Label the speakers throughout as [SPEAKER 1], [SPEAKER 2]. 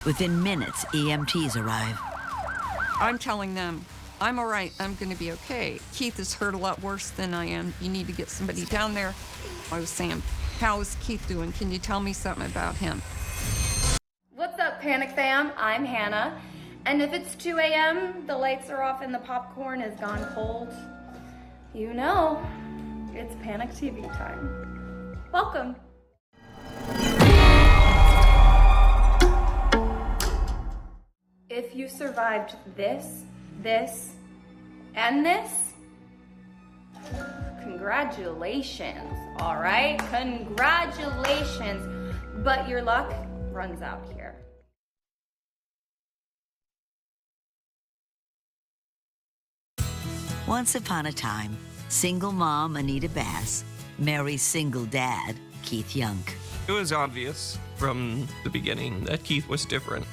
[SPEAKER 1] Within minutes, EMTs arrive.
[SPEAKER 2] I'm telling them, I'm all right, I'm gonna be okay. Keith is hurt a lot worse than I am. You need to get somebody down there. I was saying, how is Keith doing? Can you tell me something about him?
[SPEAKER 3] What's up, Panic Fam? I'm Hannah. And if it's 2 a.m., the lights are off and the popcorn is gone cold, you know, it's Panic TV time. Welcome. If you survived this, and this, congratulations, all right? Congratulations. But your luck runs out here.
[SPEAKER 1] Once upon a time, single mom Anita Bass marries single dad Keith Yunk.
[SPEAKER 4] It was obvious from the beginning that Keith was different.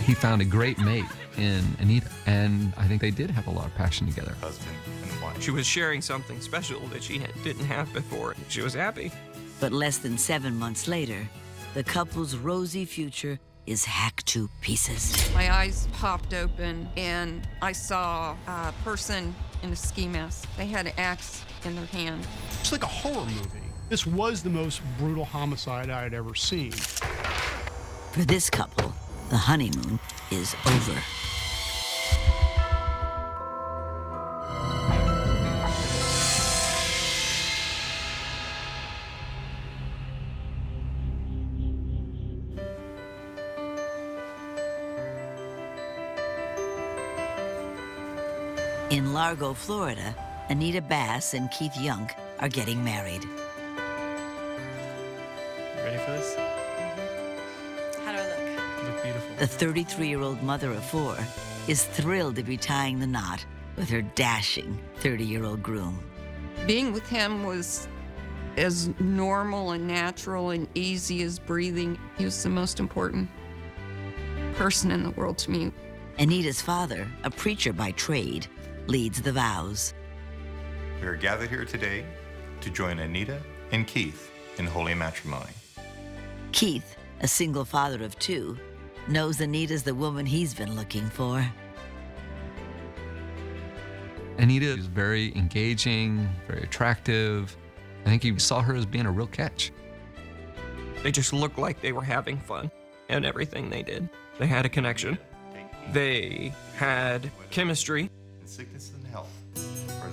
[SPEAKER 5] He found a great mate in Anita, and I think they did have a lot of passion together.
[SPEAKER 6] Husband and wife.
[SPEAKER 4] She was sharing something special that she didn't have before. She was happy.
[SPEAKER 1] But less than 7 months later, the couple's rosy future is hacked to pieces.
[SPEAKER 2] My eyes popped open and I saw a person in a ski mask. They had an axe in their hand.
[SPEAKER 7] It's like a horror movie. This was the most brutal homicide I had ever seen.
[SPEAKER 1] For this couple, the honeymoon is over. In Largo, Florida, Anita Bass and Keith Yunk are getting married.
[SPEAKER 8] Ready for this?
[SPEAKER 3] How do I look?
[SPEAKER 8] You look beautiful.
[SPEAKER 1] The 33-year-old mother of 4 is thrilled to be tying the knot with her dashing 30-year-old groom.
[SPEAKER 2] Being with him was as normal and natural and easy as breathing. He was the most important person in the world to me.
[SPEAKER 1] Anita's father, a preacher by trade, leads the vows.
[SPEAKER 6] We are gathered here today to join Anita and Keith in holy matrimony.
[SPEAKER 1] Keith, a single father of 2, knows Anita's the woman he's been looking for.
[SPEAKER 5] Anita is very engaging, very attractive. I think he saw her as being a real catch.
[SPEAKER 4] They just looked like they were having fun and everything they did. They had a connection. They had chemistry.
[SPEAKER 6] In sickness and health.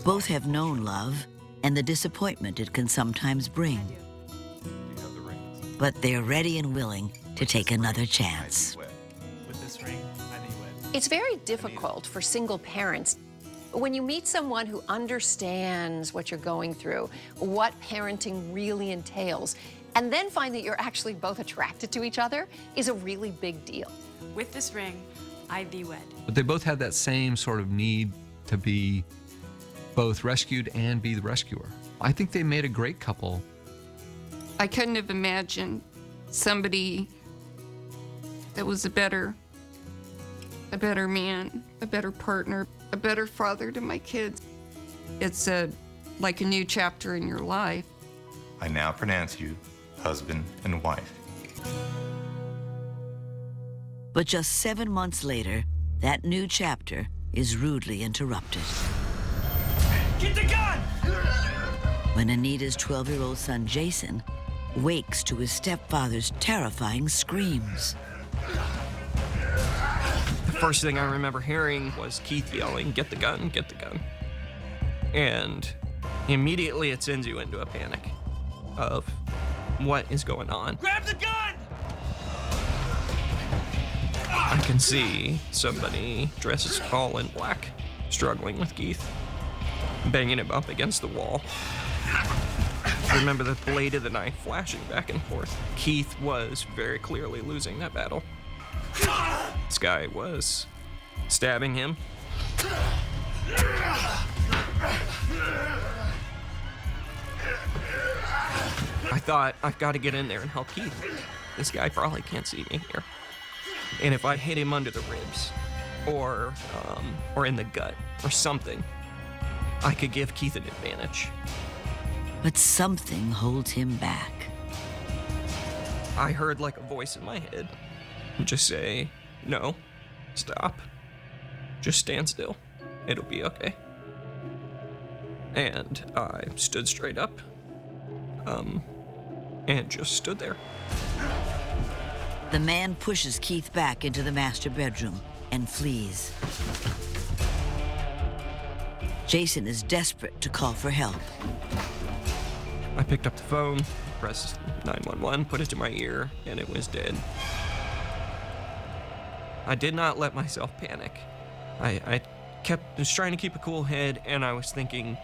[SPEAKER 1] Both have known love and the disappointment it can sometimes bring.
[SPEAKER 6] You have the rings.
[SPEAKER 1] But they're ready and willing to take another chance.
[SPEAKER 8] With this ring, I think wed.
[SPEAKER 9] It's very difficult for single parents. When you meet someone who understands what you're going through, what parenting really entails, and then find that you're actually both attracted to each other is a really big deal.
[SPEAKER 10] With this ring, I thee wed.
[SPEAKER 5] But they both had that same sort of need to be both rescued and be the rescuer. I think they made a great couple.
[SPEAKER 2] I couldn't have imagined somebody that was a better man, a better partner, a better father to my kids. It's like a new chapter in your life.
[SPEAKER 6] I now pronounce you husband and wife.
[SPEAKER 1] But just 7 months later, that new chapter is rudely interrupted.
[SPEAKER 8] Get the gun!
[SPEAKER 1] When Anita's 12-year-old son, Jason, wakes to his stepfather's terrifying screams.
[SPEAKER 4] The first thing I remember hearing was Keith yelling, "Get the gun, get the gun." And immediately it sends you into a panic of what is going on.
[SPEAKER 8] Grab the gun!
[SPEAKER 4] I can see somebody dressed all in black, struggling with Keith, banging him up against the wall. I remember the blade of the knife flashing back and forth. Keith was very clearly losing that battle. This guy was stabbing him. I thought, I've got to get in there and help Keith. This guy probably can't see me here. And if I hit him under the ribs, or in the gut, or something, I could give Keith an advantage.
[SPEAKER 1] But something holds him back.
[SPEAKER 4] I heard like a voice in my head Just say, no, stop, just stand still. It'll be okay. And I stood straight up, and just stood there.
[SPEAKER 1] The man pushes Keith back into the master bedroom and flees. Jason is desperate to call for help.
[SPEAKER 4] I picked up the phone, pressed 911, put it to my ear, and it was dead. I did not let myself panic. I was trying to keep a cool head, and I was thinking,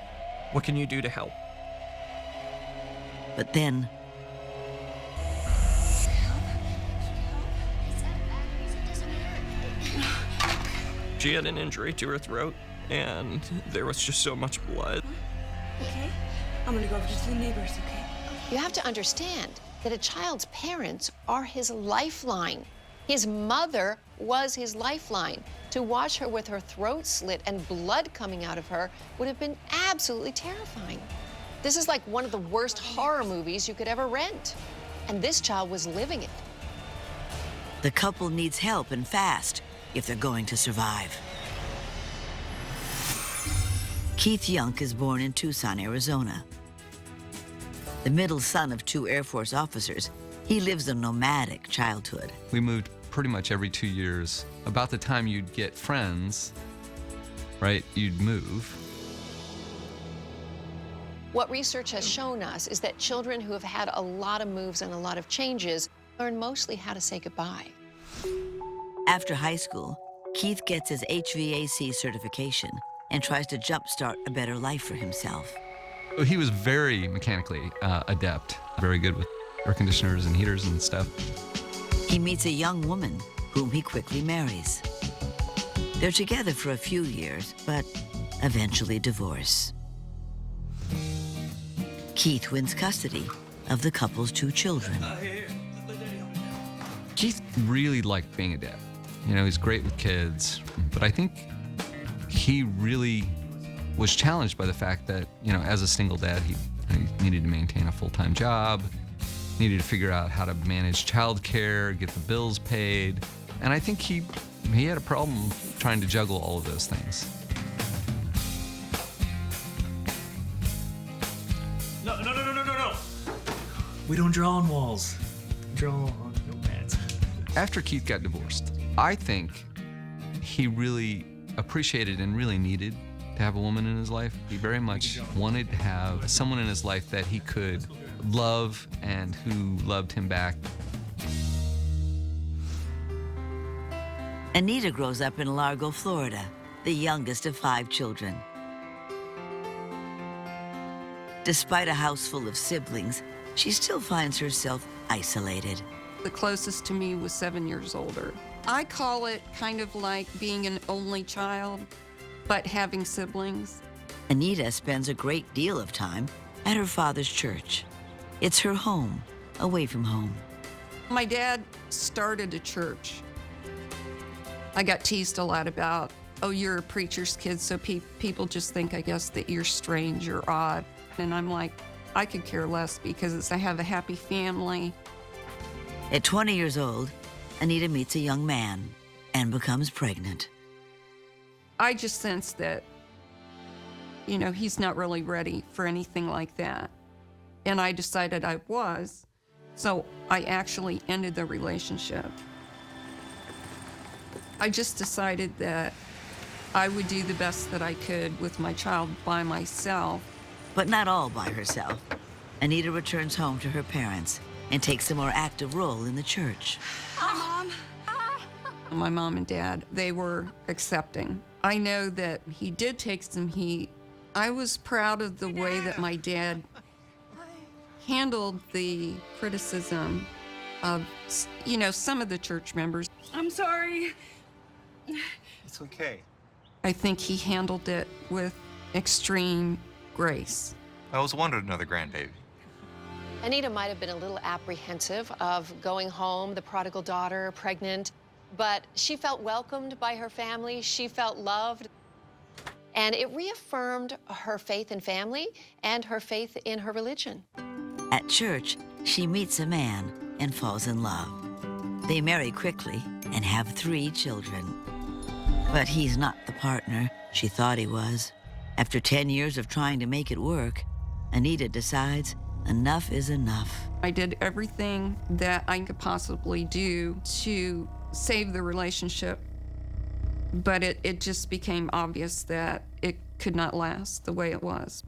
[SPEAKER 4] what can you do to help?
[SPEAKER 1] But then,
[SPEAKER 4] she had an injury to her throat, and there was just so much blood.
[SPEAKER 10] Okay. I'm gonna go over to the neighbors, okay?
[SPEAKER 9] You have to understand that a child's parents are his lifeline. His mother was his lifeline. To watch her with her throat slit and blood coming out of her would have been absolutely terrifying. This is like one of the worst horror movies you could ever rent. And this child was living it.
[SPEAKER 1] the couple needs help and fast if they're going to survive. Keith Yunk is born in Tucson, Arizona. The middle son of 2 Air Force officers, he lives a nomadic childhood.
[SPEAKER 5] We moved pretty much every 2 years. About the time you'd get friends, right, you'd move.
[SPEAKER 9] What research has shown us is that children who have had a lot of moves and a lot of changes learn mostly how to say goodbye.
[SPEAKER 1] After high school, Keith gets his HVAC certification and tries to jumpstart a better life for himself.
[SPEAKER 5] He was very mechanically adept, very good with air conditioners and heaters and stuff.
[SPEAKER 1] He meets a young woman whom he quickly marries. They're together for a few years, but eventually divorce. Keith wins custody of the couple's 2 children.
[SPEAKER 5] Keith really liked being a dad. You know, he's great with kids, but I think he really was challenged by the fact that, you know, as a single dad, he needed to maintain a full-time job, needed to figure out how to manage childcare, get the bills paid, and I think he had a problem trying to juggle all of those things.
[SPEAKER 8] No. We don't draw on walls. We draw on notepads.
[SPEAKER 5] After Keith got divorced, I think he really appreciated and really needed to have a woman in his life. He very much wanted to have someone in his life that he could love and who loved him back.
[SPEAKER 1] Anita grows up in Largo, Florida, the youngest of 5 children. Despite a house full of siblings, she still finds herself isolated.
[SPEAKER 2] The closest to me was 7 years older. I call it kind of like being an only child, but having siblings.
[SPEAKER 1] Anita spends a great deal of time at her father's church. It's her home, away from home.
[SPEAKER 2] My dad started a church. I got teased a lot about, oh, you're a preacher's kid, so people just think, I guess, that you're strange or odd. And I'm like, I could care less because I have a happy family.
[SPEAKER 1] At 20 years old, Anita meets a young man and becomes pregnant.
[SPEAKER 2] I just sensed that, you know, he's not really ready for anything like that. And I decided I was, so I actually ended the relationship. I just decided that I would do the best that I could with my child by myself.
[SPEAKER 1] But not all by herself. Anita returns home to her parents and takes a more active role in the church.
[SPEAKER 10] Mom.
[SPEAKER 2] My mom and dad, they were accepting. I know that he did take some heat. I was proud of the way that my dad handled the criticism of, you know, some of the church members.
[SPEAKER 10] I'm sorry.
[SPEAKER 6] It's okay.
[SPEAKER 2] I think he handled it with extreme grace.
[SPEAKER 6] I always wanted another grandbaby.
[SPEAKER 9] Anita might have been a little apprehensive of going home, the prodigal daughter, pregnant, but she felt welcomed by her family. She felt loved. And it reaffirmed her faith in family and her faith in her religion.
[SPEAKER 1] At church, she meets a man and falls in love. They marry quickly and have 3 children. But he's not the partner she thought he was. After 10 years of trying to make it work, Anita decides enough is enough.
[SPEAKER 2] I did everything that I could possibly do to save the relationship, but it just became obvious that it could not last the way it was.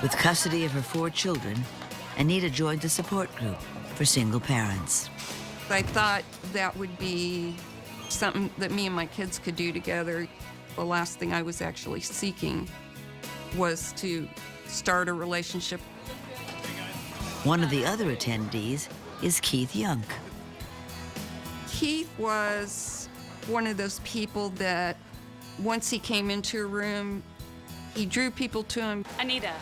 [SPEAKER 1] With custody of her 4 children, Anita joined a support group for single parents.
[SPEAKER 2] I thought that would be something that me and my kids could do together. The last thing I was actually seeking was to start a relationship.
[SPEAKER 1] One of the other attendees is 𝐇𝐚𝐩𝐿 Yunk.
[SPEAKER 2] Keith was one of those people that once he came into a room, he drew people to him.
[SPEAKER 10] Anita.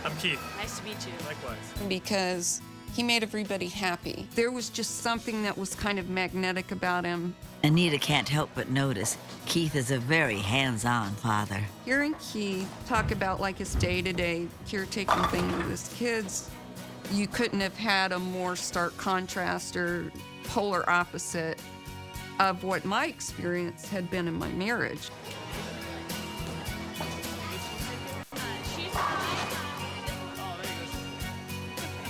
[SPEAKER 8] I'm Keith.
[SPEAKER 10] Nice to meet you.
[SPEAKER 8] Likewise.
[SPEAKER 2] Because he made everybody happy. There was just something that was kind of magnetic about him.
[SPEAKER 1] Anita can't help but notice Keith is a very hands-on father.
[SPEAKER 2] Hearing Keith talk about like his day-to-day caretaking thing with his kids, you couldn't have had a more stark contrast or polar opposite of what my experience had been in my marriage.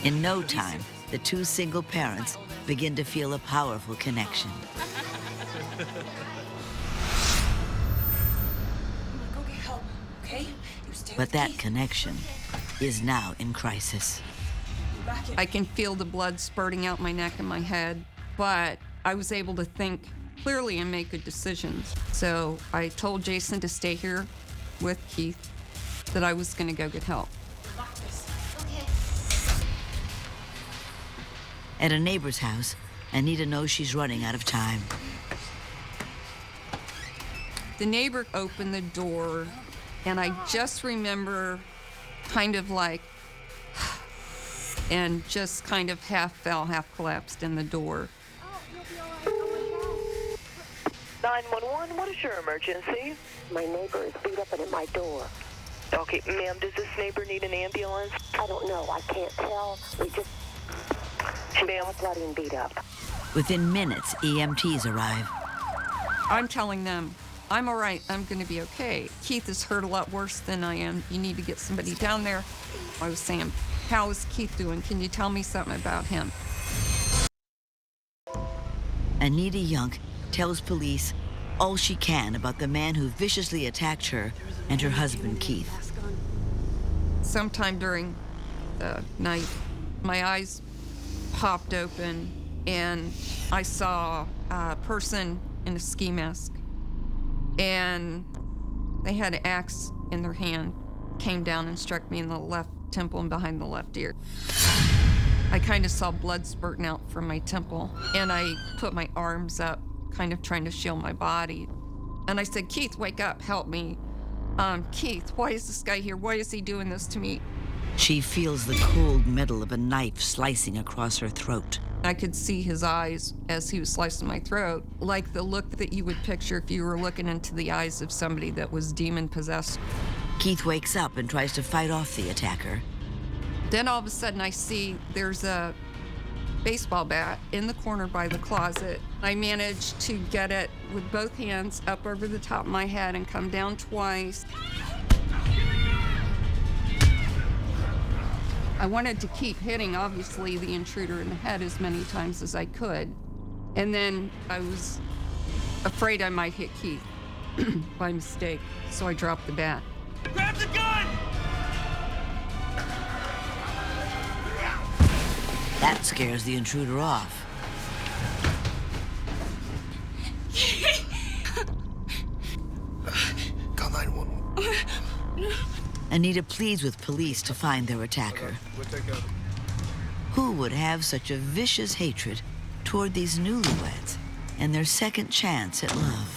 [SPEAKER 1] In no time, the 2 single parents begin to feel a powerful connection.
[SPEAKER 10] Go get help, okay? You stay
[SPEAKER 1] But
[SPEAKER 10] with
[SPEAKER 1] that
[SPEAKER 10] Keith.
[SPEAKER 1] connection is now in crisis.
[SPEAKER 10] Back in.
[SPEAKER 2] I can feel the blood spurting out my neck and my head, but I was able to think clearly and make good decisions. So I told Jason to stay here with Keith, that I was going to go get help.
[SPEAKER 1] At a neighbor's house, Anita knows she's running out of time.
[SPEAKER 2] The neighbor opened the door, and I just remember kind of like, and just kind of half fell, half collapsed in the door.
[SPEAKER 11] 911, what is your emergency?
[SPEAKER 12] My neighbor is beat up and at my door.
[SPEAKER 11] Okay, ma'am, does this neighbor need an ambulance?
[SPEAKER 12] I don't know. I can't tell. We just...
[SPEAKER 11] Ma'am,
[SPEAKER 12] bloody and beat up.
[SPEAKER 1] Within minutes, EMTs arrive.
[SPEAKER 2] I'm telling them, I'm all right, I'm going to be okay. Keith is hurt a lot worse than I am. You need to get somebody down there. I was saying, how is Keith doing? Can you tell me something about him?
[SPEAKER 1] Anita Yunk tells police all she can about the man who viciously attacked her and her husband, Keith.
[SPEAKER 2] Sometime during the night, my eyes popped open and I saw a person in a ski mask, and they had an axe in their hand, came down and struck me in the left temple and behind the left ear. I kind of saw blood spurting out from my temple, and I put my arms up, kind of trying to shield my body. And I said, Keith, wake up, help me. Keith, why is this guy here? Why is he doing this to me?
[SPEAKER 1] She feels the cold metal of a knife slicing across her throat.
[SPEAKER 2] I could see his eyes as he was slicing my throat, like the look that you would picture if you were looking into the eyes of somebody that was demon-possessed.
[SPEAKER 1] Keith wakes up and tries to fight off the attacker.
[SPEAKER 2] Then all of a sudden I see there's a baseball bat in the corner by the closet. I managed to get it with both hands up over the top of my head and come down twice. I wanted to keep hitting, obviously, the intruder in the head as many times as I could. And then I was afraid I might hit Keith by mistake, so I dropped the bat.
[SPEAKER 8] Grab the gun!
[SPEAKER 1] That scares the intruder off.
[SPEAKER 8] Call 911.
[SPEAKER 1] Anita pleads with police to find their attacker.
[SPEAKER 8] Where'd they go?
[SPEAKER 1] Who would have such a vicious hatred toward these newlyweds and their second chance at love?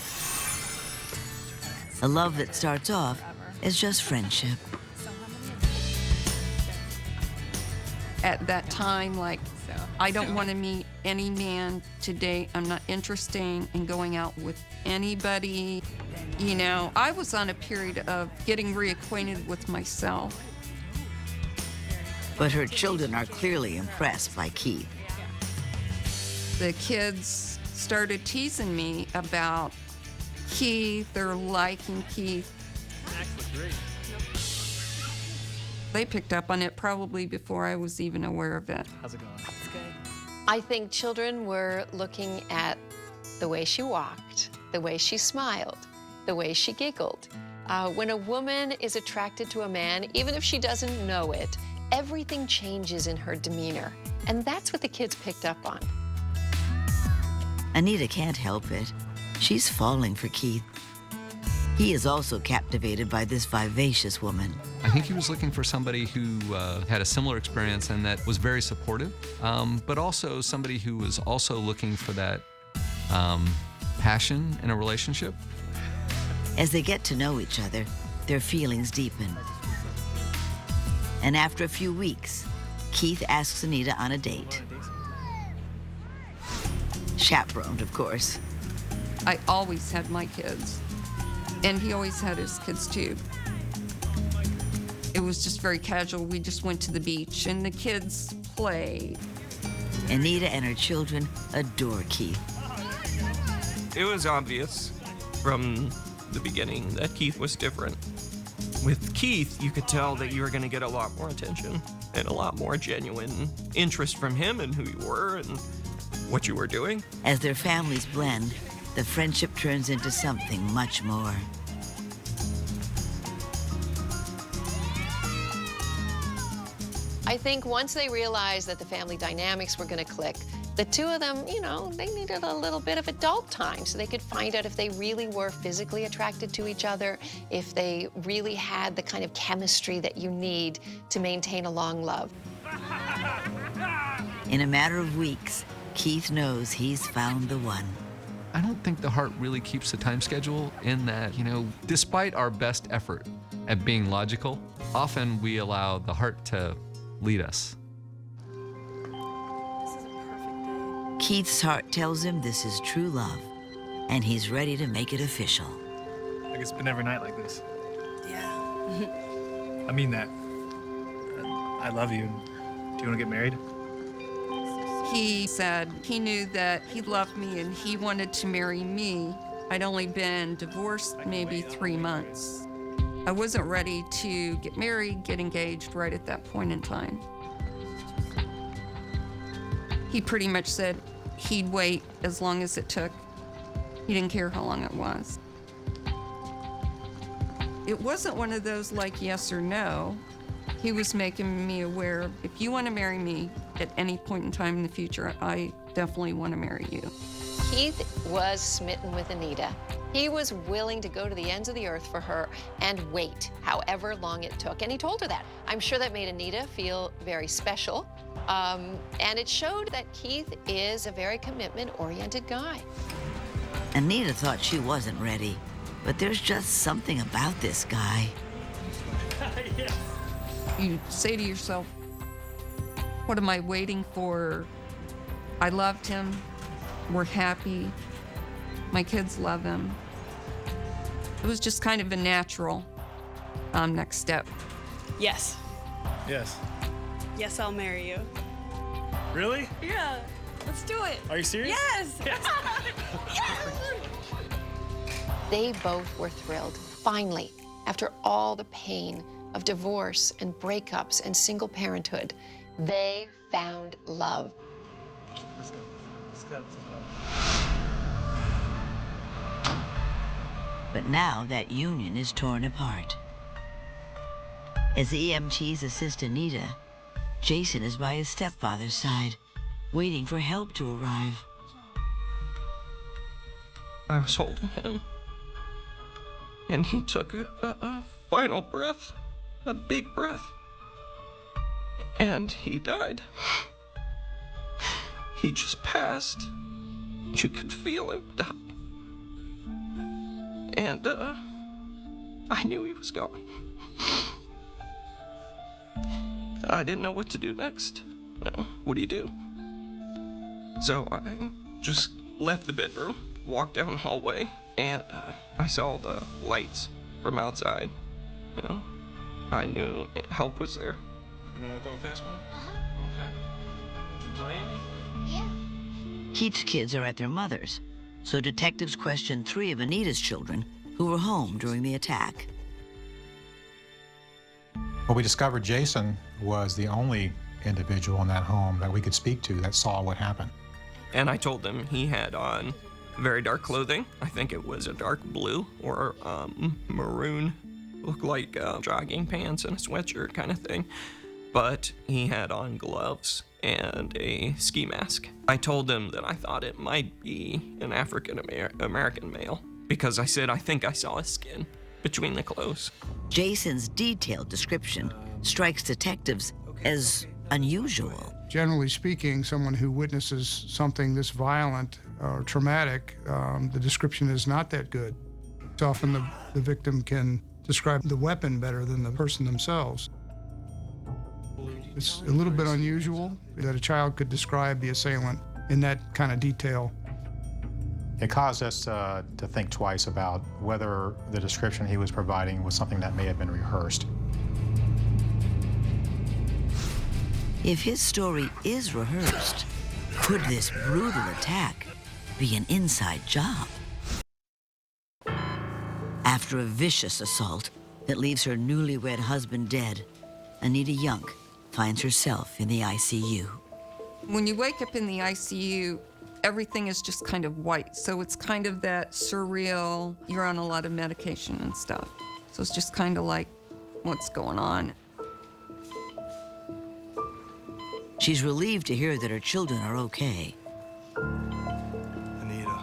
[SPEAKER 1] A love that starts off as just friendship.
[SPEAKER 2] At that time, like, I don't want to meet any man today. I'm not interested in going out with anybody. You know, I was on a period of getting reacquainted with myself.
[SPEAKER 1] But her children are clearly impressed by Keith.
[SPEAKER 2] The kids started teasing me about Keith or liking Keith. They picked up on it probably before I was even aware of it.
[SPEAKER 8] How's it going?
[SPEAKER 10] It's good.
[SPEAKER 9] I think children were looking at the way she walked, the way she smiled, the way she giggled. When a woman is attracted to a man, even if she doesn't know it, everything changes in her demeanor. And that's what the kids picked up on.
[SPEAKER 1] Anita can't help it. She's falling for Keith. He is also captivated by this vivacious woman.
[SPEAKER 5] I think he was looking for somebody who had a similar experience and that was very supportive, but also somebody who was also looking for that passion in a relationship.
[SPEAKER 1] As they get to know each other, their feelings deepen. And after a few weeks, Keith asks Anita on a date. Chaperoned, of course.
[SPEAKER 2] I always had my kids, and he always had his kids too. It was just very casual. We just went to the beach, and the kids played.
[SPEAKER 1] Anita and her children adore Keith.
[SPEAKER 4] It was obvious from the beginning that Keith was different. With Keith, you could tell that you were going to get a lot more attention and a lot more genuine interest from him and who you were and what you were doing.
[SPEAKER 1] As their families blend, the friendship turns into something much more.
[SPEAKER 9] I think once they realized that the family dynamics were going to click, the two of them, you know, they needed a little bit of adult time so they could find out if they really were physically attracted to each other, if they really had the kind of chemistry that you need to maintain a long love.
[SPEAKER 1] In a matter of weeks, Keith knows he's found the one.
[SPEAKER 5] I don't think the heart really keeps the time schedule in that, you know, despite our best effort at being logical, often we allow the heart to lead us.
[SPEAKER 1] Keith's heart tells him this is true love, and he's ready to make it official.
[SPEAKER 8] I could spend every night like this.
[SPEAKER 10] Yeah.
[SPEAKER 8] I mean that. I love you. Do you want to get married?
[SPEAKER 2] He said he knew that he loved me and he wanted to marry me. I'd only been divorced maybe 3 months. I wasn't ready to get married, get engaged right at that point in time. He pretty much said he'd wait as long as it took. He didn't care how long it was. It wasn't one of those like yes or no. He was making me aware of, if you want to marry me at any point in time in the future, I definitely want to marry you.
[SPEAKER 9] Keith was smitten with Anita. He was willing to go to the ends of the earth for her and wait however long it took. And he told her that. I'm sure that made Anita feel very special. And it showed that Keith is a very commitment-oriented guy.
[SPEAKER 1] Anita thought she wasn't ready, but there's just something about this guy.
[SPEAKER 2] You say to yourself, what am I waiting for? I loved him. We're happy. My kids love him. It was just kind of a natural next step.
[SPEAKER 10] Yes.
[SPEAKER 8] Yes.
[SPEAKER 10] Yes, I'll marry you.
[SPEAKER 8] Really?
[SPEAKER 10] Yeah. Let's do it.
[SPEAKER 8] Are you serious?
[SPEAKER 10] Yes.
[SPEAKER 9] They both were thrilled. Finally, after all the pain of divorce and breakups and single parenthood, they found love.
[SPEAKER 8] Let's go. Let's go.
[SPEAKER 1] But now that union is torn apart. As the EMTs assist Anita, Jason is by his stepfather's side, waiting for help to arrive.
[SPEAKER 4] I was holding him, and he took a final breath, a big breath, and he died. He just passed. You could feel him die. And, I knew he was gone. I didn't know what to do next. What do you do? So I just left the bedroom, walked down the hallway, and I saw the lights from outside. You know, I knew help was there. You want to throw a fast one? Okay. You playing me?
[SPEAKER 1] Keith's kids are at their mother's, so detectives questioned 3 of Anita's children who were home during the attack.
[SPEAKER 13] Well, we discovered Jason was the only individual in that home that we could speak to that saw what happened.
[SPEAKER 4] And I told them he had on very dark clothing. I think it was a dark blue or maroon. Looked like jogging pants and a sweatshirt kind of thing. But he had on gloves and a ski mask. I told him that I thought it might be an African American male because I said I think I saw his skin between the clothes.
[SPEAKER 1] Jason's detailed description strikes detectives as unusual.
[SPEAKER 14] Generally speaking, someone who witnesses something this violent or traumatic, the description is not that good. It's often the victim can describe the weapon better than the person themselves. It's a little bit unusual that a child could describe the assailant in that kind of detail.
[SPEAKER 13] It caused us to think twice about whether the description he was providing was something that may have been rehearsed.
[SPEAKER 1] If his story is rehearsed, could this brutal attack be an inside job? After a vicious assault that leaves her newlywed husband dead, Anita Yunk finds herself in the ICU.
[SPEAKER 2] When you wake up in the ICU, everything is just kind of white. So it's kind of that surreal, you're on a lot of medication and stuff. So it's just kind of like, what's going on?
[SPEAKER 1] She's relieved to hear that her children are okay.
[SPEAKER 8] Anita.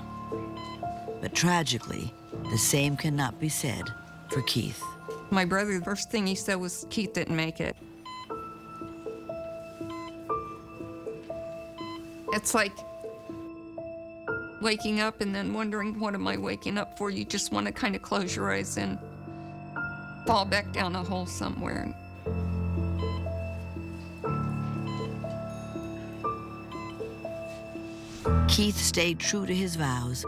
[SPEAKER 1] But tragically, the same cannot be said for Keith.
[SPEAKER 2] My brother, the first thing he said was, Keith didn't make it. It's like waking up and then wondering, what am I waking up for? You just want to kind of close your eyes and fall back down a hole somewhere.
[SPEAKER 1] Keith stayed true to his vows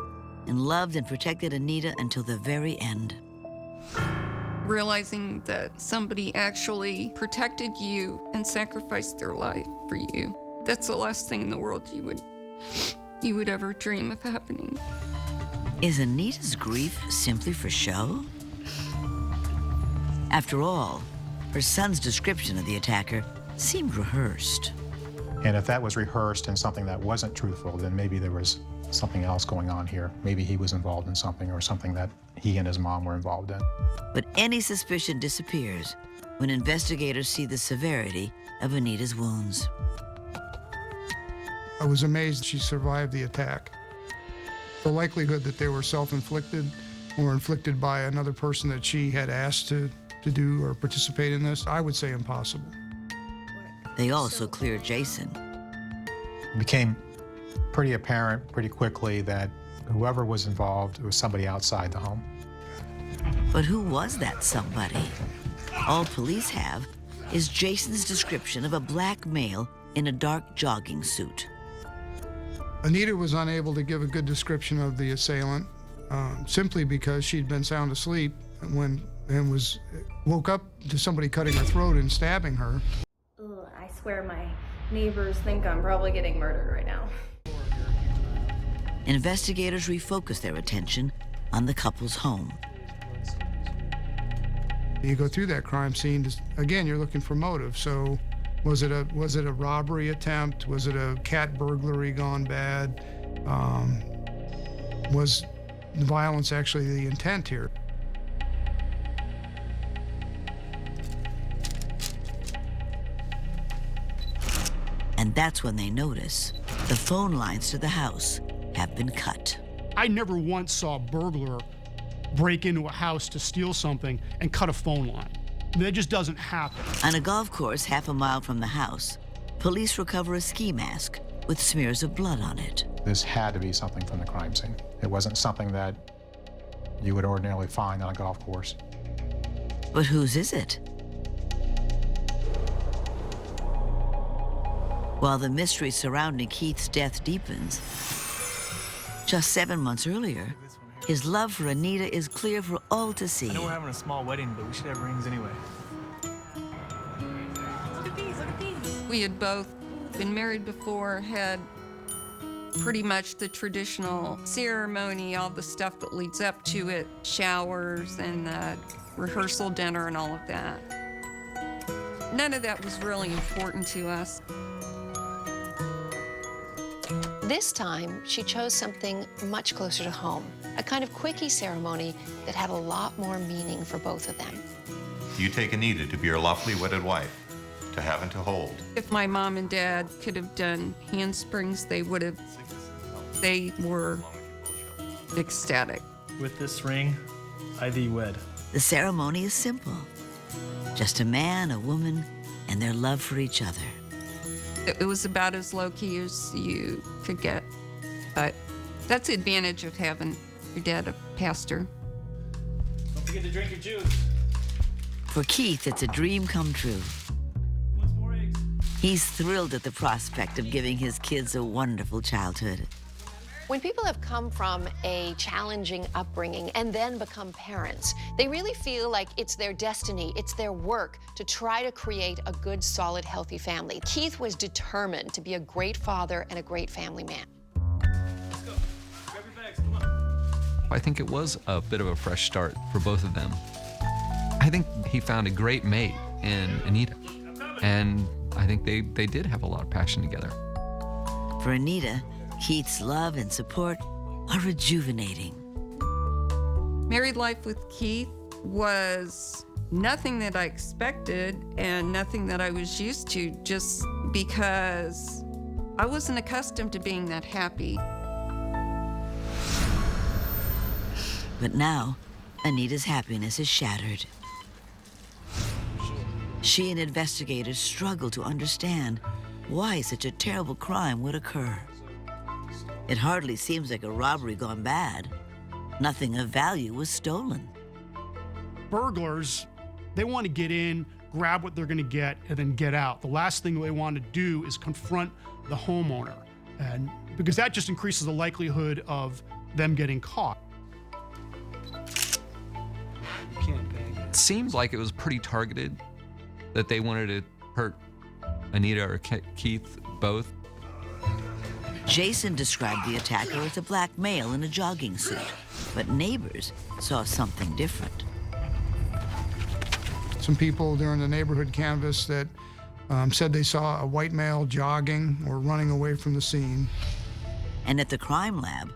[SPEAKER 1] and loved and protected Anita until the very end.
[SPEAKER 2] Realizing that somebody actually protected you and sacrificed their life for you, that's the last thing in the world you would ever dream of happening.
[SPEAKER 1] Is Anita's grief simply for show? After all, her son's description of the attacker seemed rehearsed.
[SPEAKER 13] And if that was rehearsed and something that wasn't truthful, then maybe there was something else going on here. Maybe he was involved in something or something that he and his mom were involved in.
[SPEAKER 1] But any suspicion disappears when investigators see the severity of Anita's wounds.
[SPEAKER 14] I was amazed she survived the attack. The likelihood that they were self-inflicted or inflicted by another person that she had asked to do or participate in this, I would say impossible.
[SPEAKER 1] They also cleared Jason.
[SPEAKER 13] It became pretty apparent pretty quickly that whoever was involved was somebody outside the home.
[SPEAKER 1] But who was that somebody? All police have is Jason's description of a black male in a dark jogging suit.
[SPEAKER 14] Anita was unable to give a good description of the assailant simply because she'd been sound asleep and woke up to somebody cutting her throat and stabbing her.
[SPEAKER 3] Ugh, I swear my neighbors think I'm probably getting murdered right now.
[SPEAKER 1] Investigators refocus their attention on the couple's home.
[SPEAKER 14] You go through that crime scene, again, you're looking for motive. So was it a robbery attempt? Was it a cat burglary gone bad? Was the violence actually the intent here?
[SPEAKER 1] And that's when they notice the phone lines to the house have been cut.
[SPEAKER 7] I never once saw a burglar break into a house to steal something and cut a phone line. That just doesn't happen.
[SPEAKER 1] On a golf course half a mile from the house, police recover a ski mask with smears of blood on it.
[SPEAKER 13] This had to be something from the crime scene. It wasn't something that you would ordinarily find on a golf course.
[SPEAKER 1] But whose is it? While the mystery surrounding Keith's death deepens, just 7 months earlier, his love for Anita is clear for all to see.
[SPEAKER 8] I know we're having a small wedding, but we should have rings anyway.
[SPEAKER 2] We had both been married before, had pretty much the traditional ceremony, all the stuff that leads up to it, showers and the rehearsal dinner and all of that. None of that was really important to us.
[SPEAKER 9] This time, she chose something much closer to home, a kind of quickie ceremony that had a lot more meaning for both of them.
[SPEAKER 6] You take Anita to be your lawfully wedded wife, to have and to hold.
[SPEAKER 2] If my mom and dad could have done handsprings, they would have. They were ecstatic.
[SPEAKER 8] With this ring, I thee wed.
[SPEAKER 1] The ceremony is simple. Just a man, a woman, and their love for each other.
[SPEAKER 2] It was about as low-key as you could get. But that's the advantage of having your dad a pastor.
[SPEAKER 8] Don't forget to drink your juice.
[SPEAKER 1] For Keith, it's a dream come true. He's thrilled at the prospect of giving his kids a wonderful childhood.
[SPEAKER 9] When people have come from a challenging upbringing and then become parents, they really feel like it's their destiny, it's their work to try to create a good, solid, healthy family. Keith was determined to be a great father and a great family man.
[SPEAKER 8] Let's go. Grab your bags, come on.
[SPEAKER 5] I think it was a bit of a fresh start for both of them. I think he found a great mate in Anita, and I think they did have a lot of passion together.
[SPEAKER 1] For Anita, Keith's love and support are rejuvenating.
[SPEAKER 2] Married life with Keith was nothing that I expected and nothing that I was used to, just because I wasn't accustomed to being that happy.
[SPEAKER 1] But now, Anita's happiness is shattered. She and investigators struggle to understand why such a terrible crime would occur. It hardly seems like a robbery gone bad. Nothing of value was stolen.
[SPEAKER 7] Burglars, they want to get in, grab what they're going to get, and then get out. The last thing they want to do is confront the homeowner, and because that just increases the likelihood of them getting caught.
[SPEAKER 5] It seemed like it was pretty targeted, that they wanted to hurt Anita or Keith both.
[SPEAKER 1] Jason described the attacker as a black male in a jogging suit, but neighbors saw something different.
[SPEAKER 14] Some people during the neighborhood canvass that said they saw a white male jogging or running away from the scene.
[SPEAKER 1] And at the crime lab,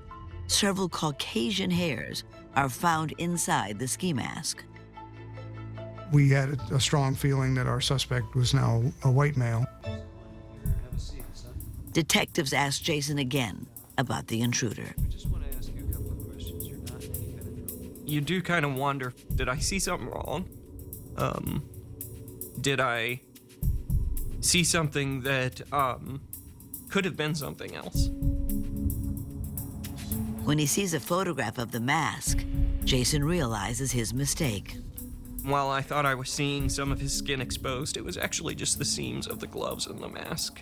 [SPEAKER 1] several Caucasian hairs are found inside the ski mask.
[SPEAKER 14] We had a strong feeling that our suspect was now a white male.
[SPEAKER 1] Detectives asked Jason again about the intruder.
[SPEAKER 4] You do kind of wonder, did I see something wrong? Did I see something that could have been something else?
[SPEAKER 1] When he sees a photograph of the mask, Jason realizes his mistake.
[SPEAKER 4] While I thought I was seeing some of his skin exposed, it was actually just the seams of the gloves and the mask.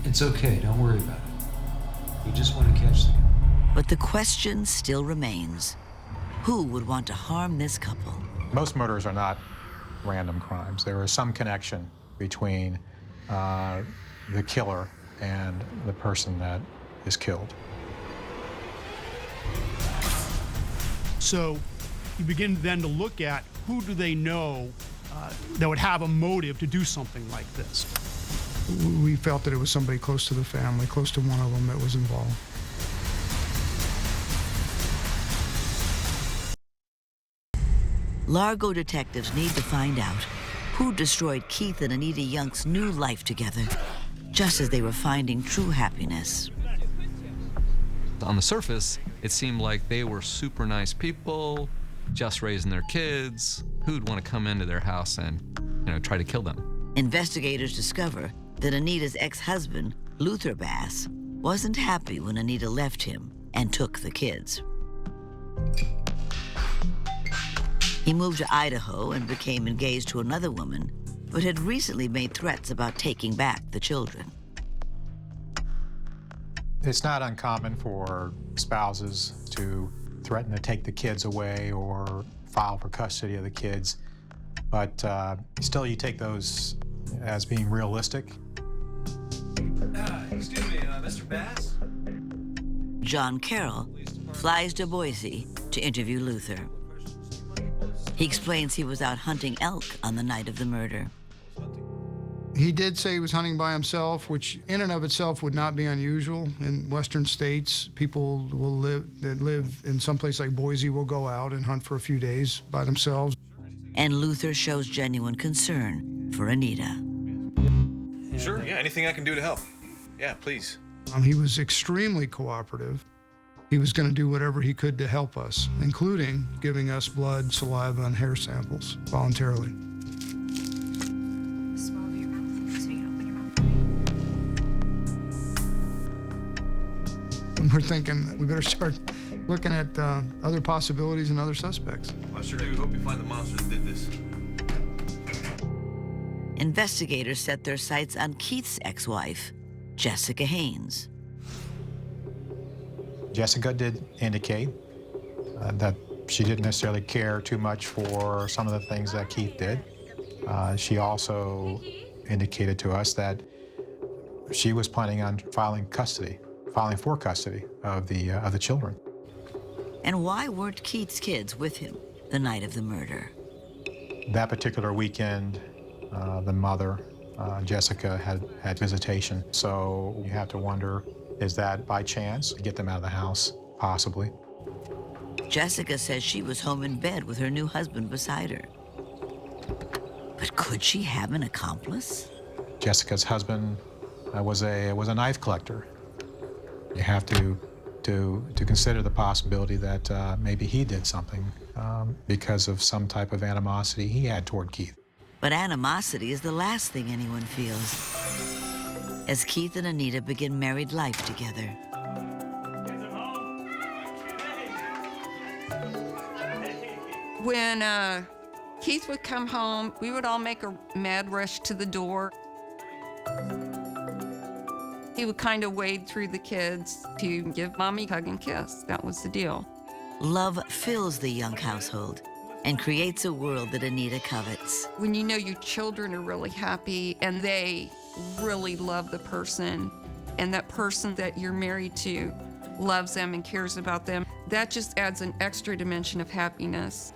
[SPEAKER 15] It's okay, don't worry about it. You just want to catch the guy.
[SPEAKER 1] But the question still remains. Who would want to harm this couple?
[SPEAKER 13] Most murders are not random crimes. There is some connection between the killer and the person that is killed.
[SPEAKER 7] So you begin then to look at who do they know that would have a motive to do something like this.
[SPEAKER 14] We felt that it was somebody close to the family, close to one of them that was involved.
[SPEAKER 1] Largo detectives need to find out who destroyed Keith and Anita Yunk's new life together, just as they were finding true happiness.
[SPEAKER 5] On the surface, it seemed like they were super nice people, just raising their kids. Who'd want to come into their house and, try to kill them?
[SPEAKER 1] Investigators discover that Anita's ex-husband, Luther Bass, wasn't happy when Anita left him and took the kids. He moved to Idaho and became engaged to another woman, but had recently made threats about taking back the children.
[SPEAKER 13] It's not uncommon for spouses to threaten to take the kids away or file for custody of the kids, but still you take those as being realistic.
[SPEAKER 15] Excuse me, Mr. Bass?
[SPEAKER 1] John Carroll flies to Boise to interview Luther. He explains he was out hunting elk on the night of the murder.
[SPEAKER 14] He did say he was hunting by himself, which in and of itself would not be unusual. In Western states, people that live in some place like Boise will go out and hunt for a few days by themselves.
[SPEAKER 1] And Luther shows genuine concern for Anita.
[SPEAKER 16] Sure, yeah, anything I can do to help. Yeah, please.
[SPEAKER 14] He was extremely cooperative. He was going to do whatever he could to help us, including giving us blood, saliva, and hair samples voluntarily. And we're thinking we better start looking at other possibilities and other suspects.
[SPEAKER 16] I sure do hope you find the monster that did this.
[SPEAKER 1] Investigators set their sights on Keith's ex-wife, Jessica Haynes.
[SPEAKER 13] Jessica did indicate that she didn't necessarily care too much for some of the things that Keith did. She also indicated to us that she was planning on filing for custody of the children.
[SPEAKER 1] And why weren't Keith's kids with him the night of the murder?
[SPEAKER 13] That particular weekend, the mother, Jessica, had visitation. So you have to wonder, is that by chance to get them out of the house? Possibly.
[SPEAKER 1] Jessica says she was home in bed with her new husband beside her. But could she have an accomplice?
[SPEAKER 13] Jessica's husband was a knife collector. You have to consider the possibility that maybe he did something because of some type of animosity he had toward Keith.
[SPEAKER 1] But animosity is the last thing anyone feels as Keith and Anita begin married life together.
[SPEAKER 2] When Keith would come home, we would all make a mad rush to the door. He would kind of wade through the kids to give Mommy a hug and kiss. That was the deal.
[SPEAKER 1] Love fills the Yunk household and creates a world that Anita covets.
[SPEAKER 2] When you know your children are really happy and they really love the person, and that person that you're married to loves them and cares about them, that just adds an extra dimension of happiness.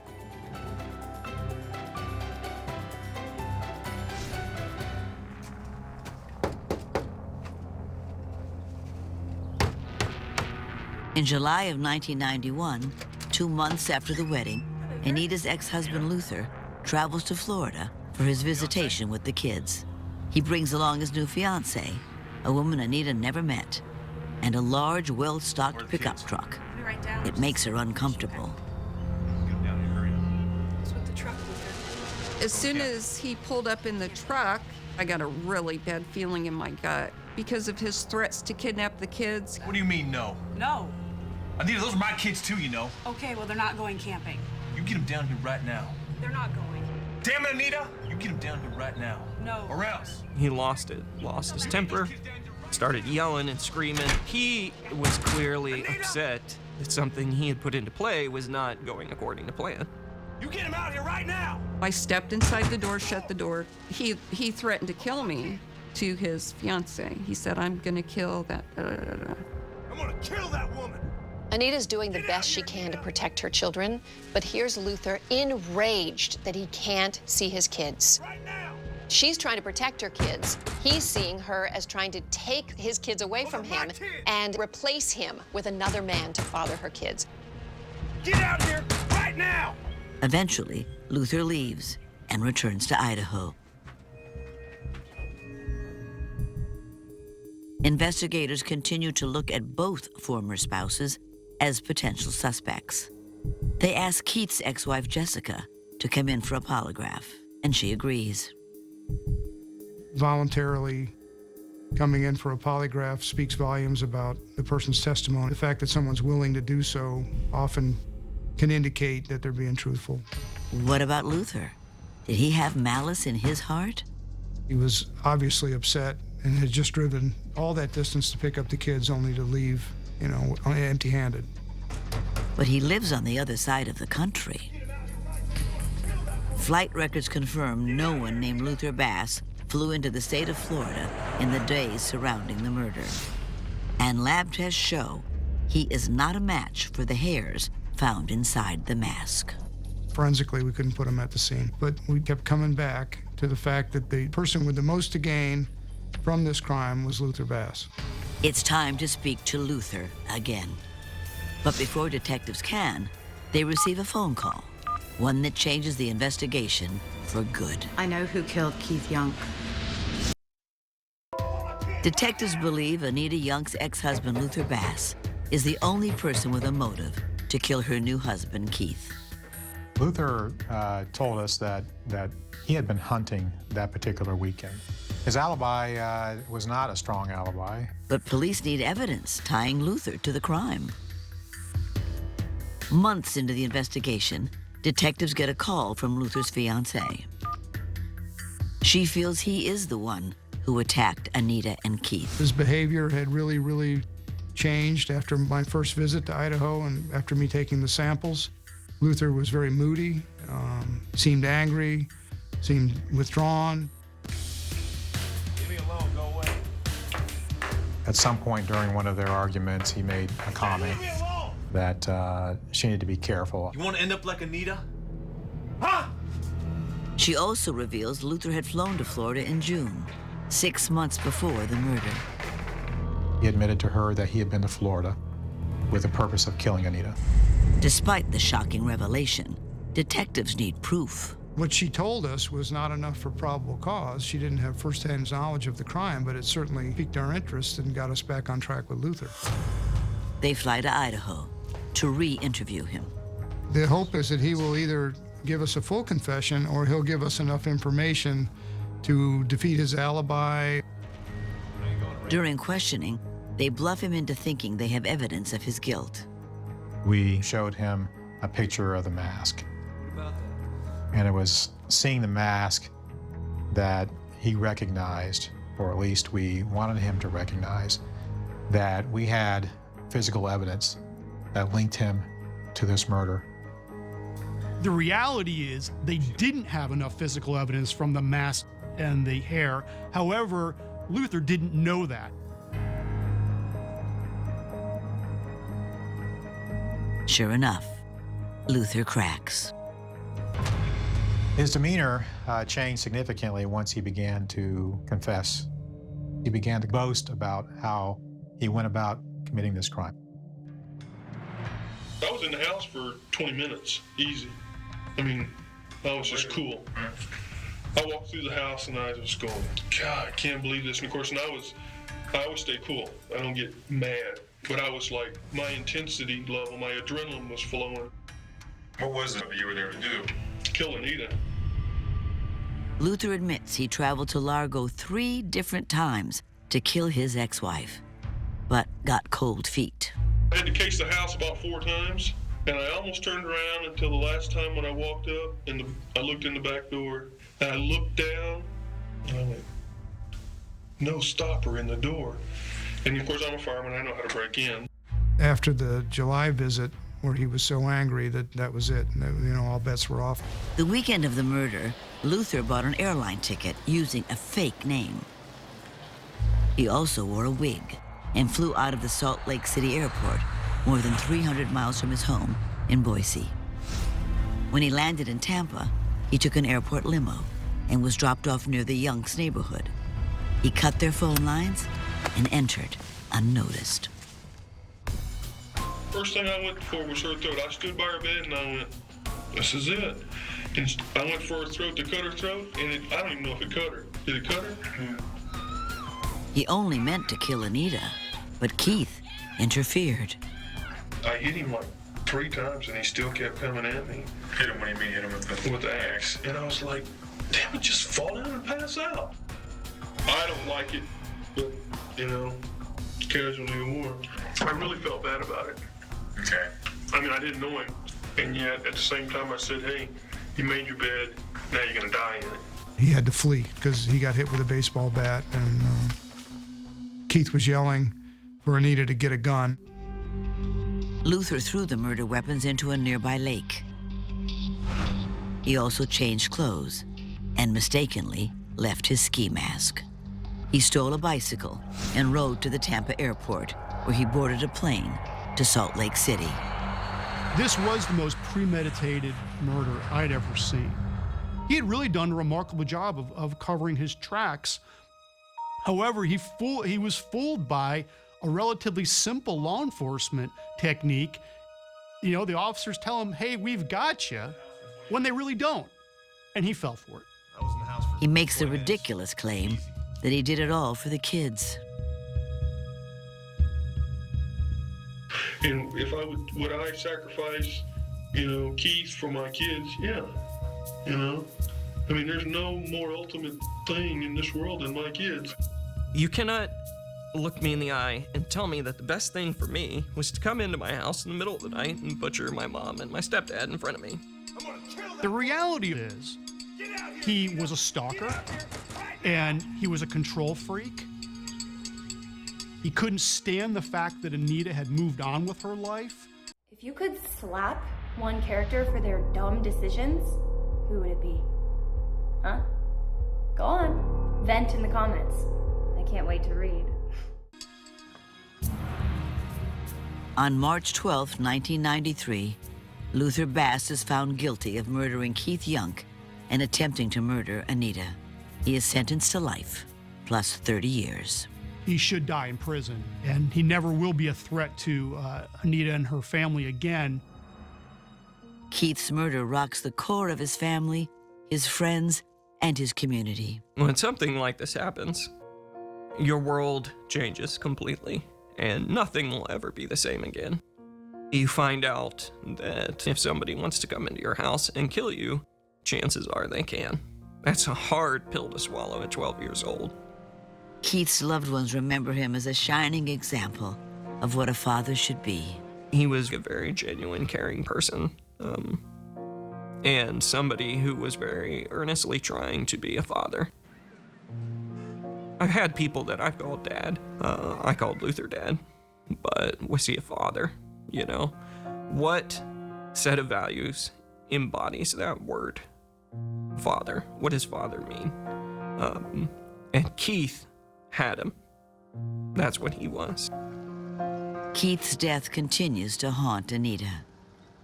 [SPEAKER 1] In July of 1991, 2 months after the wedding, Anita's ex-husband Luther travels to Florida for his visitation with the kids. He brings along his new fiancée, a woman Anita never met, and a large, well-stocked pickup truck. It makes her uncomfortable.
[SPEAKER 2] As soon as he pulled up in the truck, I got a really bad feeling in my gut because of his threats to kidnap the kids.
[SPEAKER 16] What do you mean, no?
[SPEAKER 10] No.
[SPEAKER 16] Anita, those are my kids too, you know.
[SPEAKER 10] Okay, well, they're not going camping.
[SPEAKER 16] You get them down here right now.
[SPEAKER 10] They're not going.
[SPEAKER 16] Damn it, Anita! You get them down here right now.
[SPEAKER 10] No.
[SPEAKER 16] Or else.
[SPEAKER 4] He lost his temper, started yelling and screaming. He was clearly upset that something he had put into play was not going according to plan.
[SPEAKER 16] You get him out here right now!
[SPEAKER 2] I stepped inside the door, shut the door. He threatened to kill me to his fiancée. He said, I'm gonna kill that.
[SPEAKER 16] I'm gonna kill that woman!
[SPEAKER 9] Anita's doing the best she can to protect her children, but here's Luther enraged that he can't see his kids.
[SPEAKER 16] Right now!
[SPEAKER 9] She's trying to protect her kids. He's seeing her as trying to take his kids away from him and replace him with another man to father her kids.
[SPEAKER 16] Get out here right now!
[SPEAKER 1] Eventually, Luther leaves and returns to Idaho. Investigators continue to look at both former spouses as potential suspects. They ask Keith's ex-wife, Jessica, to come in for a polygraph, and she agrees.
[SPEAKER 14] Voluntarily coming in for a polygraph speaks volumes about the person's testimony. The fact that someone's willing to do so often can indicate that they're being truthful.
[SPEAKER 1] What about Luther? Did he have malice in his heart?
[SPEAKER 14] He was obviously upset and had just driven all that distance to pick up the kids only to leave, empty-handed.
[SPEAKER 1] But he lives on the other side of the country. Flight records confirm no one named Luther Bass flew into the state of Florida in the days surrounding the murder. And lab tests show he is not a match for the hairs found inside the mask.
[SPEAKER 14] Forensically, we couldn't put him at the scene, but we kept coming back to the fact that the person with the most to gain from this crime was Luther Bass.
[SPEAKER 1] It's time to speak to Luther again. But before detectives can, they receive a phone call, one that changes the investigation for good.
[SPEAKER 10] I know who killed Keith Yunk.
[SPEAKER 1] Detectives believe Anita Yunk's ex-husband, Luther Bass, is the only person with a motive to kill her new husband, Keith.
[SPEAKER 13] Luther told us that he had been hunting that particular weekend. His alibi was not a strong alibi.
[SPEAKER 1] But police need evidence tying Luther to the crime. Months into the investigation, detectives get a call from Luther's fiancée. She feels he is the one who attacked Anita and Keith.
[SPEAKER 14] His behavior had really changed after my first visit to Idaho and after me taking the samples. Luther was very moody, seemed angry, seemed withdrawn.
[SPEAKER 16] Leave me alone, go away.
[SPEAKER 13] At some point during one of their arguments, he made a comment that she needed to be careful.
[SPEAKER 16] You want to end up like Anita? Huh?
[SPEAKER 1] She also reveals Luther had flown to Florida in June, 6 months before the murder.
[SPEAKER 13] He admitted to her that he had been to Florida with the purpose of killing Anita.
[SPEAKER 1] Despite the shocking revelation, detectives need proof.
[SPEAKER 14] What she told us was not enough for probable cause. She didn't have firsthand knowledge of the crime, but it certainly piqued our interest and got us back on track with Luther.
[SPEAKER 1] They fly to Idaho to re-interview him.
[SPEAKER 14] The hope is that he will either give us a full confession or he'll give us enough information to defeat his alibi.
[SPEAKER 1] During questioning, they bluff him into thinking they have evidence of his guilt.
[SPEAKER 13] We showed him a picture of the mask. And it was seeing the mask that he recognized, or at least we wanted him to recognize, that we had physical evidence that linked him to this murder.
[SPEAKER 7] The reality is they didn't have enough physical evidence from the mask and the hair. However, Luther didn't know that.
[SPEAKER 1] Sure enough, Luther cracks.
[SPEAKER 13] His demeanor changed significantly once he began to confess. He began to boast about how he went about committing this crime.
[SPEAKER 17] I was in the house for 20 minutes, easy. I mean, I was just cool. I walked through the house and I was going, God, I can't believe this. And of course, I always stay cool. I don't get mad. But I was like, my intensity level, my adrenaline was flowing.
[SPEAKER 6] What was it you were there to do?
[SPEAKER 17] Kill Anita.
[SPEAKER 1] Luther admits he traveled to Largo 3 different times to kill his ex-wife, but got cold feet.
[SPEAKER 17] I had to case the house about 4 times, and I almost turned around until the last time when I walked up, and I looked in the back door, and I looked down, and I went, no stopper in the door. And of course, I'm a fireman, I know how to break in.
[SPEAKER 14] After the July visit, where he was so angry that was it, all bets were off.
[SPEAKER 1] The weekend of the murder, Luther bought an airline ticket using a fake name. He also wore a wig and flew out of the Salt Lake City airport, more than 300 miles from his home in Boise. When he landed in Tampa, he took an airport limo and was dropped off near the Yunks neighborhood. He cut their phone lines and entered unnoticed.
[SPEAKER 17] First thing I went for was her throat. I stood by her bed and I went, this is it. And I went for her throat to cut her throat, and I don't even know if it cut her. Did it cut her?
[SPEAKER 1] He only meant to kill Anita, but Keith interfered.
[SPEAKER 17] I hit him like 3 times and he still kept coming at me.
[SPEAKER 6] Hit him when you mean hit him with
[SPEAKER 17] the axe. And I was like, damn it, just fall down and pass out. I don't like it, but, casualty of war. I really felt bad about it.
[SPEAKER 6] Okay.
[SPEAKER 17] I mean, I didn't know him, and yet at the same time I said, hey, you made your bed, now you're gonna die in it.
[SPEAKER 14] He had to flee because he got hit with a baseball bat, and Keith was yelling for Anita to get a gun.
[SPEAKER 1] Luther threw the murder weapons into a nearby lake. He also changed clothes and mistakenly left his ski mask. He stole a bicycle and rode to the Tampa airport, where he boarded a plane to Salt Lake City.
[SPEAKER 7] This was the most premeditated murder I'd ever seen. He had really done a remarkable job of covering his tracks. However, he was fooled by a relatively simple law enforcement technique. You know, the officers tell him, hey, we've got you, when they really don't. And he fell for it.
[SPEAKER 1] He makes the ridiculous claim that he did it all for the kids.
[SPEAKER 17] And if I would I sacrifice, Keith for my kids? Yeah, I mean, there's no more ultimate thing in this world than my kids.
[SPEAKER 4] You cannot look me in the eye and tell me that the best thing for me was to come into my house in the middle of the night and butcher my mom and my stepdad in front of me.
[SPEAKER 7] The reality is, he was a stalker, and he was a control freak. He couldn't stand the fact that Anita had moved on with her life.
[SPEAKER 3] If you could slap one character for their dumb decisions, who would it be? Huh? Go on. Vent in the comments. I can't wait to read.
[SPEAKER 1] On March 12, 1993, Luther Bass is found guilty of murdering Keith Yunk and attempting to murder Anita. He is sentenced to life, plus 30 years.
[SPEAKER 7] He should die in prison, and he never will be a threat to Anita and her family again.
[SPEAKER 1] Keith's murder rocks the core of his family, his friends, and his community.
[SPEAKER 4] When something like this happens, your world changes completely, and nothing will ever be the same again. You find out that if somebody wants to come into your house and kill you, chances are they can. That's a hard pill to swallow at 12 years old.
[SPEAKER 1] Keith's loved ones remember him as a shining example of what a father should be.
[SPEAKER 4] He was a very genuine, caring person, and somebody who was very earnestly trying to be a father. I've had people that I've called dad. I called Luther dad, but was he a father? What set of values embodies that word, father? What does father mean? And Keith had him. That's what he was.
[SPEAKER 1] Keith's death continues to haunt Anita.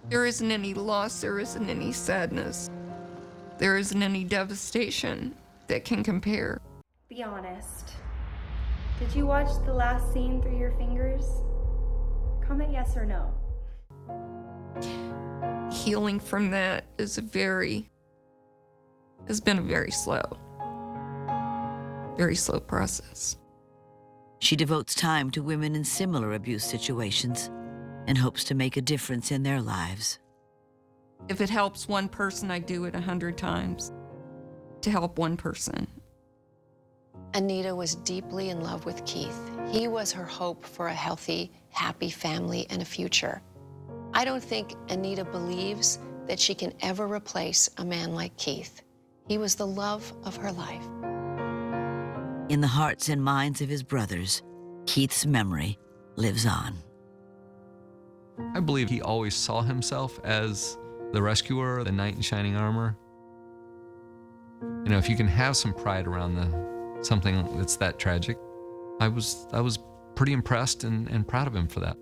[SPEAKER 2] There isn't any loss, there isn't any sadness. There isn't any devastation that can compare.
[SPEAKER 3] Be honest. Did you watch the last scene through your fingers? Comment yes or no.
[SPEAKER 2] Healing from that has been a very slow process.
[SPEAKER 1] She devotes time to women in similar abuse situations and hopes to make a difference in their lives.
[SPEAKER 2] If it helps one person, I do it 100 times to help one person.
[SPEAKER 9] Anita was deeply in love with Keith. He was her hope for a healthy, happy family and a future. I don't think Anita believes that she can ever replace a man like Keith. He was the love of her life.
[SPEAKER 1] In the hearts and minds of his brothers, Keith's memory lives on.
[SPEAKER 5] I believe he always saw himself as the rescuer, the knight in shining armor. If you can have some pride around something that's that tragic, I was pretty impressed and proud of him for that.